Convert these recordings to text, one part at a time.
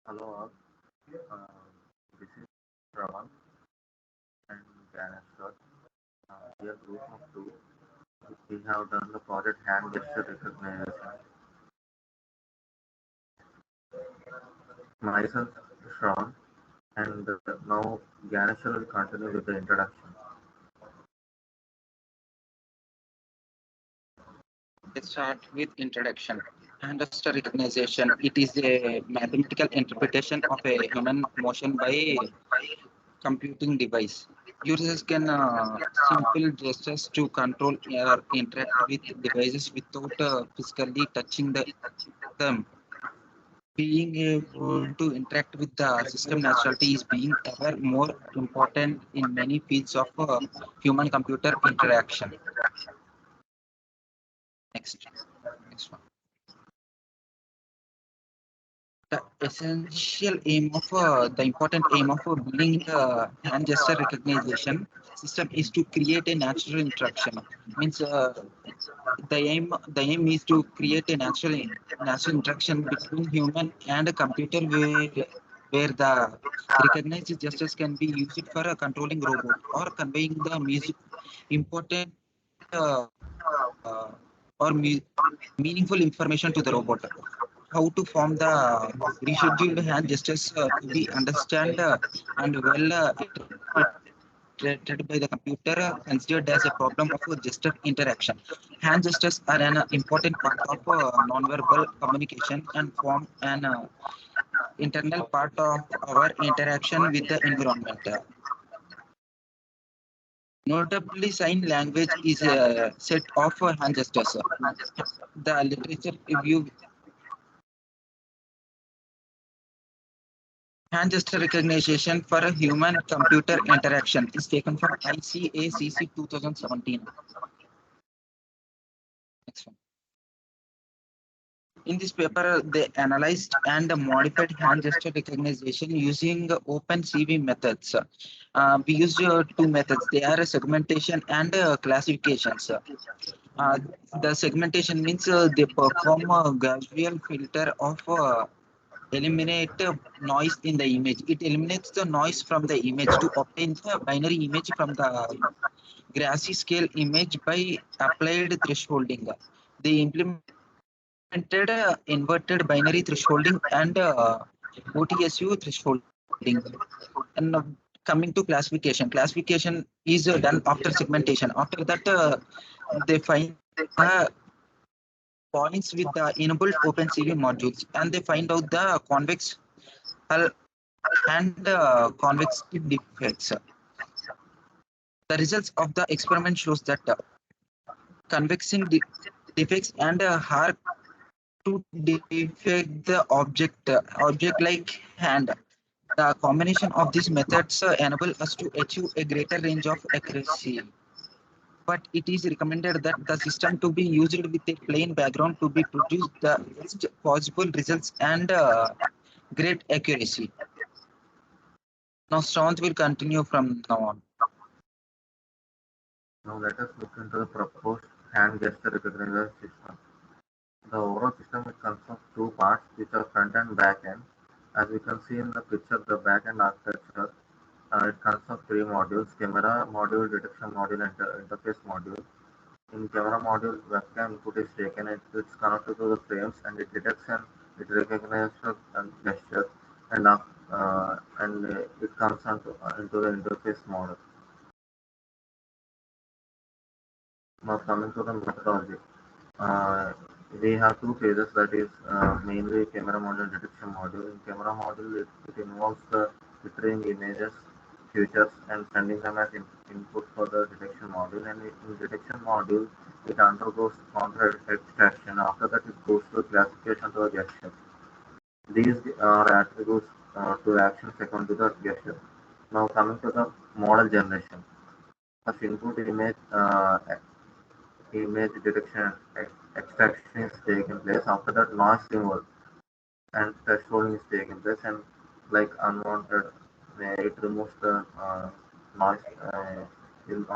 Hello all, uh, this is Raman and Ganesh. We are group of two. We have done the project hand gesture recognition. Myself, Sean, and now Ganesh will continue with the introduction. Let's start with introduction. Hand gesture recognition. It is a mathematical interpretation of a human motion by computing device. Users can simple gestures to control or interact with devices without physically touching them. Being able to interact with the system naturally is being ever more important in many fields of human-computer interaction. Next, next one. The important aim of building the hand gesture recognition system is to create a natural interaction. Means the aim is to create a natural interaction between human and a computer where the recognized gestures can be used for a controlling robot or conveying the music important or meaningful information to the robot. How to form the rescheduled hand gestures to be understand and well interpreted by the computer considered as a problem of gesture interaction. Hand gestures are an important part of nonverbal communication and form an internal part of our interaction with the environment. Notably, sign language is a set of hand gestures. The literature review hand gesture recognition for a human computer interaction is taken from ICACC 2017. Next one. In this paper, they analyzed and modified hand gesture recognition using OpenCV methods. We used two methods. They are segmentation and classifications. Uh, the segmentation means they perform a gradual filter of eliminate noise in the image. It eliminates the noise from the image to obtain the binary image from the grassy scale image by applied thresholding. They implemented inverted binary thresholding and OTSU thresholding. And coming to classification, classification is done after segmentation. After that, they find points with the enabled OpenCV modules, and they find out the convex hull and convexity defects. The results of the experiment shows that convexing defects and arc to defect the object like hand. The combination of these methods enable us to achieve a greater range of accuracy. But it is recommended that the system to be used with a plain background to be produced the best possible results and great accuracy. Now, Straunt will continue from now on. Now let us look into the proposed hand gesture recognition system. The overall system consists of two parts, which are front and back end. As we can see in the picture, the back end architecture, it consists of three modules: camera module, detection module, and interface module. In camera module, webcam input is taken, it's connected to the frames, and it detects and it recognizes gesture, and it comes into the interface model. Now coming to the methodology, uh, we have two phases, that is mainly camera module, detection module. In camera module, it involves the retrieving images, features, and sending them as input for the detection module. And in detection module, it undergoes counter extraction. After that, it goes to classification to a gesture. These are attributes to action second to the gesture. Now coming to the model generation. First input image detection extraction is taking place. After that, noise removal and thresholding is taking place, and like unwanted, it removes the noise in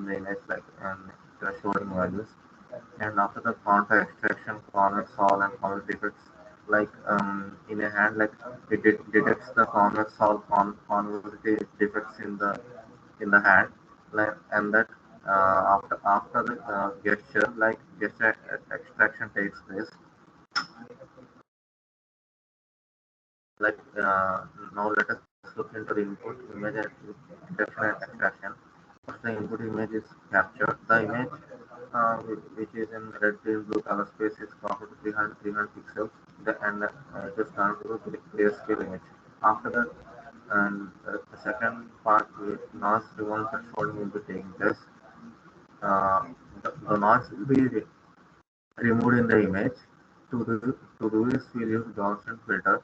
the image, like and thresholding values. And after the contact extraction, convex, Hall, and convex defects like in a hand, like it detects the convex or convexity defects in the hand, like, and that after the gesture, like gesture extraction takes place. Like now let us look into the input image detection and extraction. Once the input image is captured, the image which is in red, green, blue color space is cropped to 300 pixels, and it is turned to the grayscale image. After that, and the second part, noise removal thresholding will be taking place. Uh, the noise will be removed in the image. To do this, we'll use Gaussian filter,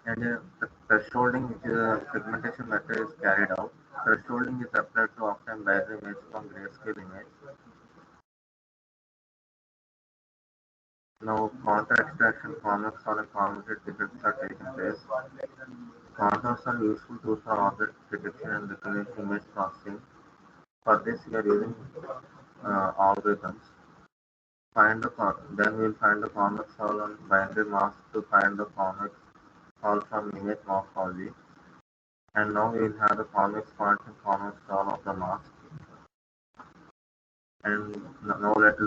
and the thresholding, which is a segmentation method, is carried out. Thresholding is applied to obtain better image from grayscale image. Now, contour extraction, convex or convoluted defects are taking place. Contours are useful tools for object detection and recognition image processing. For this, we are using algorithms. Then we'll find the convex hull on binary mask to find the convex hull from image morphology. And now we'll have the convex part and convex hull of the mask. And now let us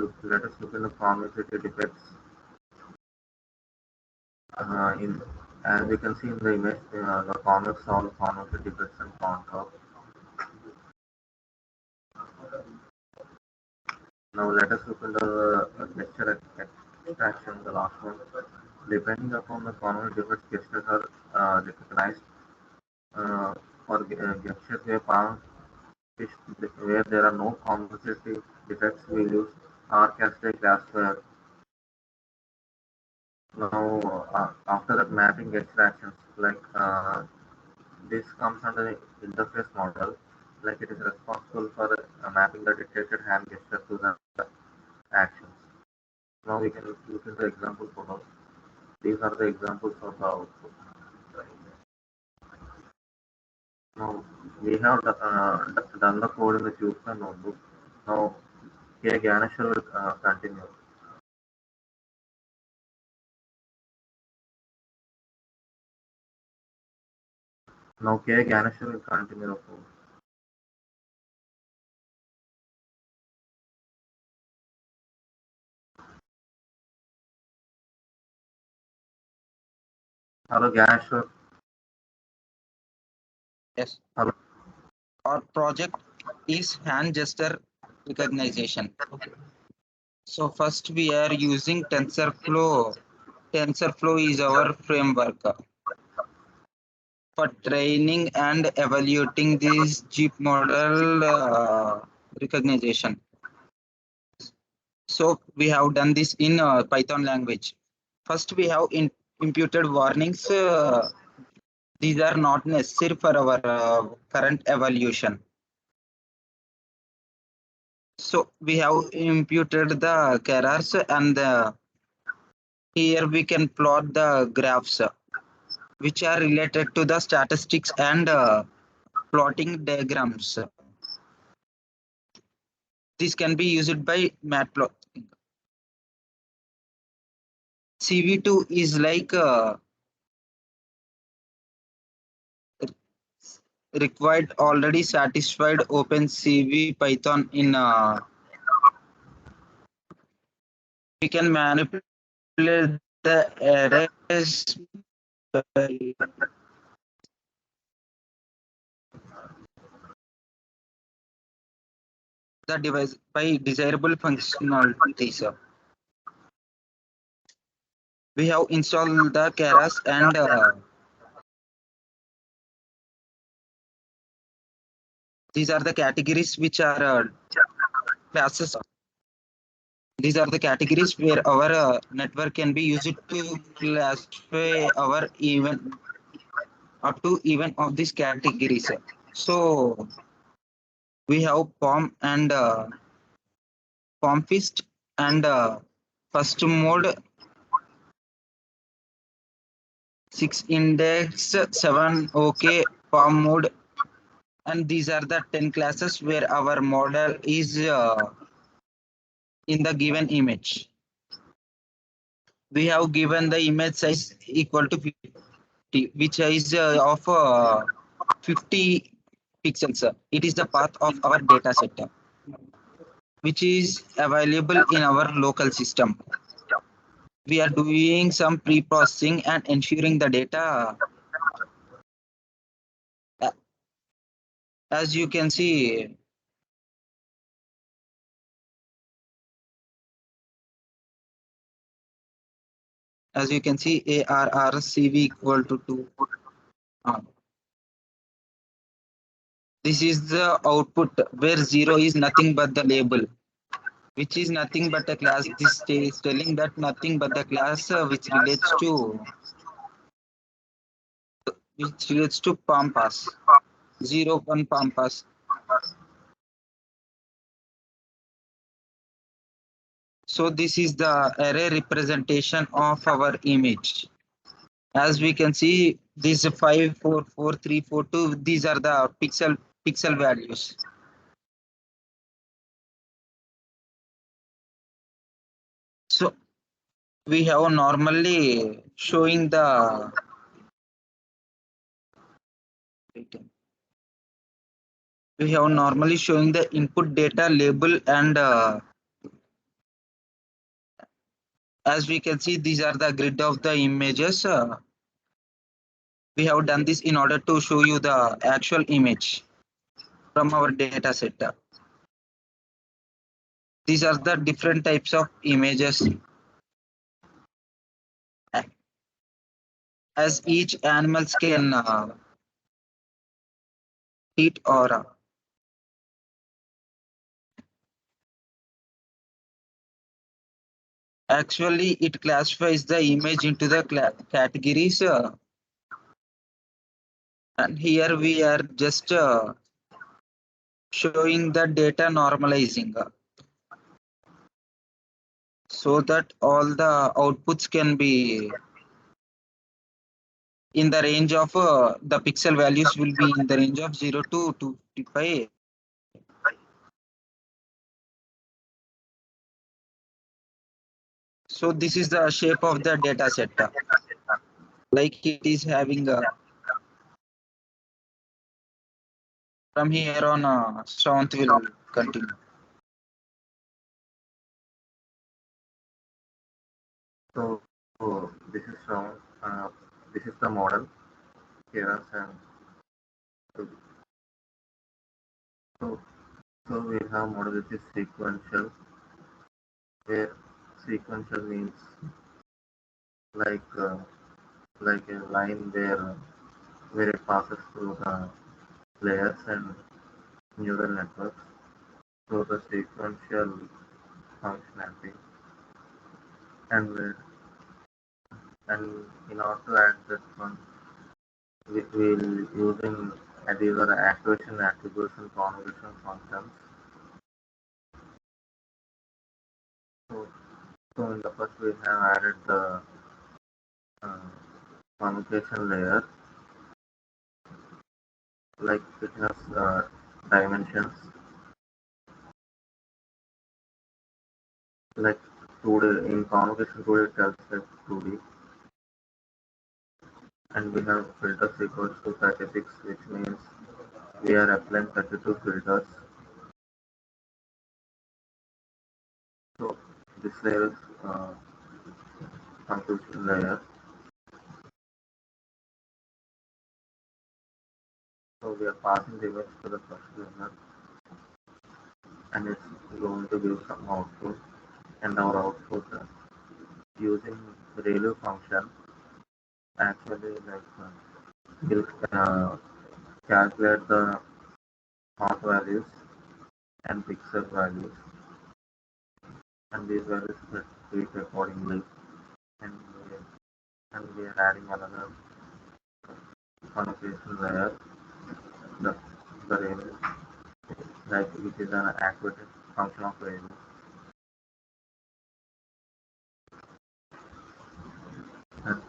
look in the convexity defects. In As we can see in the image, the convex hull, convexity defects, and contour. Now let us look into the gesture extraction, the last one. Depending upon the convex defects, gestures are recognized for gestures where there are no convexity defects. We use R-cascade classifier. Now, after that, mapping extractions, like this comes under the interface model, like it is responsible for mapping the detected hand gesture to the actions. Now we can look into example photos. These are the examples of the output. Now we have done the code in the Jupyter notebook. Now K. Ganeshwar will continue. Now K. Ganeshwar will continue the code. Hello Ganeshwar. Yes. Hello. Our project is hand gesture recognition. So first we are using TensorFlow. TensorFlow is our framework for training and evaluating this Jeep model recognition. So we have done this in Python language. First we have imputed warnings. These are not necessary for our current evaluation. So we have imputed the errors, and here we can plot the graphs which are related to the statistics and plotting diagrams. This can be used by Matplotlib. CV2 is like required already satisfied OpenCV Python in we can manipulate the arrays by the device by desirable functionalities. We have installed the Keras, and these are the categories which are classes. These are the categories where our network can be used to classify our event up to even of these categories. So we have POM and POMFist and first mode 6 index 7 OK POM mode, and these are the 10 classes where our model is in the given image. we have given the image size equal to 50, which is of 50 pixels. It is the path of our data set, which is available in our local system. We are doing some pre-processing and ensuring the data. uh, As you can see, ARRCV equal to 2. Uh, this is the output where 0 is nothing but the label, which is nothing but a class. This is telling that nothing but the class which relates to Pampas. 0 1 Pampas. So this is the array representation of our image. As we can see, these 5 4 4 3 4 2, these are the pixel values. So we have normally showing the input data label, and as we can see, these are the grid of the images. We have done this in order to show you the actual image from our data set. These are the different types of images, as each animals can eat or actually it classifies the image into the categories, and here we are just showing the data normalizing, so that all the outputs can be in the range of the pixel values will be in the range of 0 to 255. So this is the shape of the data set, like it is having from here on. Shravant will continue. So this is shown. This is the model here, and so, so so we have model which is sequential, where sequential means like uh, like a line where it passes through the layers and neural networks. So the sequential functionality, and in order to add this one, we will using these are activation attributes and convolution functions. So, so in the first we have added the uh, communication layer, like it has dimensions, like 2D in convocation 2D it tells like 2D, and we have filters equals to 36, which means we are applying 32 filters. So this layer is composition layer. So we are passing the image to the first layer, and it's going to give some output, and our output using ReLU function actually will calculate the font values and pixel values, and these values get tweaked accordingly, and we are adding another connotation layer, the the range, like which is an activated function of range. And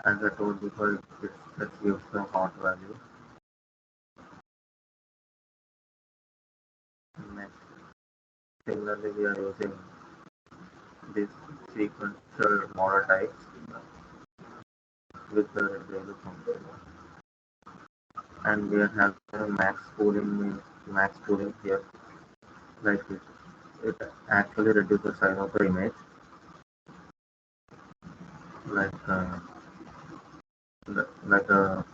as I told before, it gives the font value. Next, similarly, we are using these sequential model types with the daily function. And we are having max pooling here. Like it actually reduces the size of the image. Like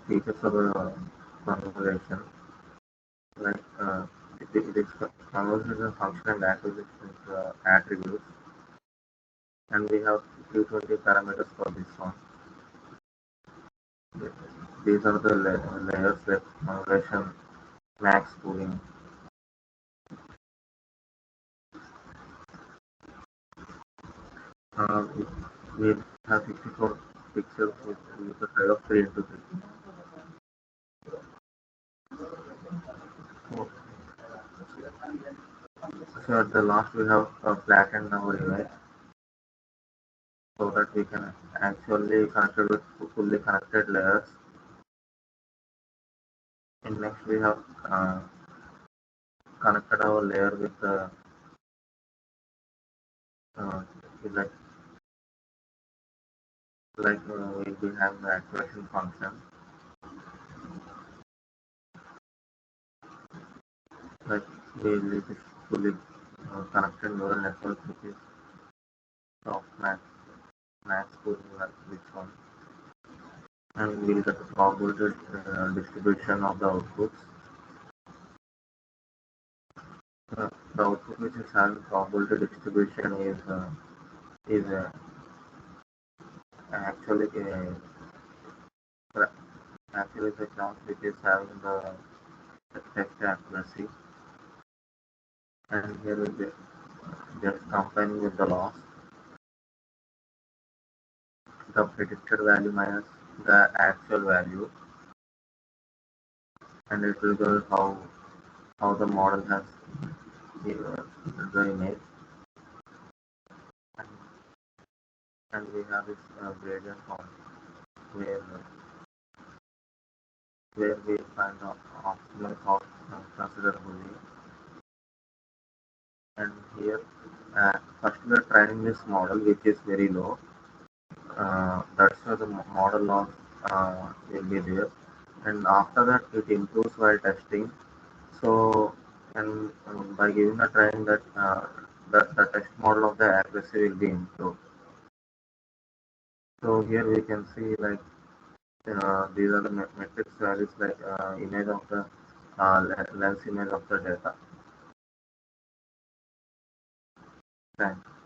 features of the conversation. Like it is conversation function and acquisition attributes. And we have 220 parameters for this one. These are the layers like conversation, max pooling. Uh, we have 64 pixels with a size of 3 into 3. So, so at the last we have flattened our image so that we can actually connect it with fully connected layers. And next we have connected our layer with the uh, like we have the activation function. Like we use it fully connected neural network which is softmax max pooling like this one. And we'll get the probability distribution of the outputs. The output which is having probability distribution is actually actually the class which is having the text accuracy, and here we just combine with the loss, the predicted value minus the actual value, and it will go how the model has the image, and, and we have this gradient form where we find the optimal cost considerably. And here, first we are training this model which is very low. That's why the model loss will be there. And after that, it improves while testing. So, and by giving a training that the test model of the accuracy will be improved. So here we can see like these are the metrics values like image of the lens image of the data. Thanks.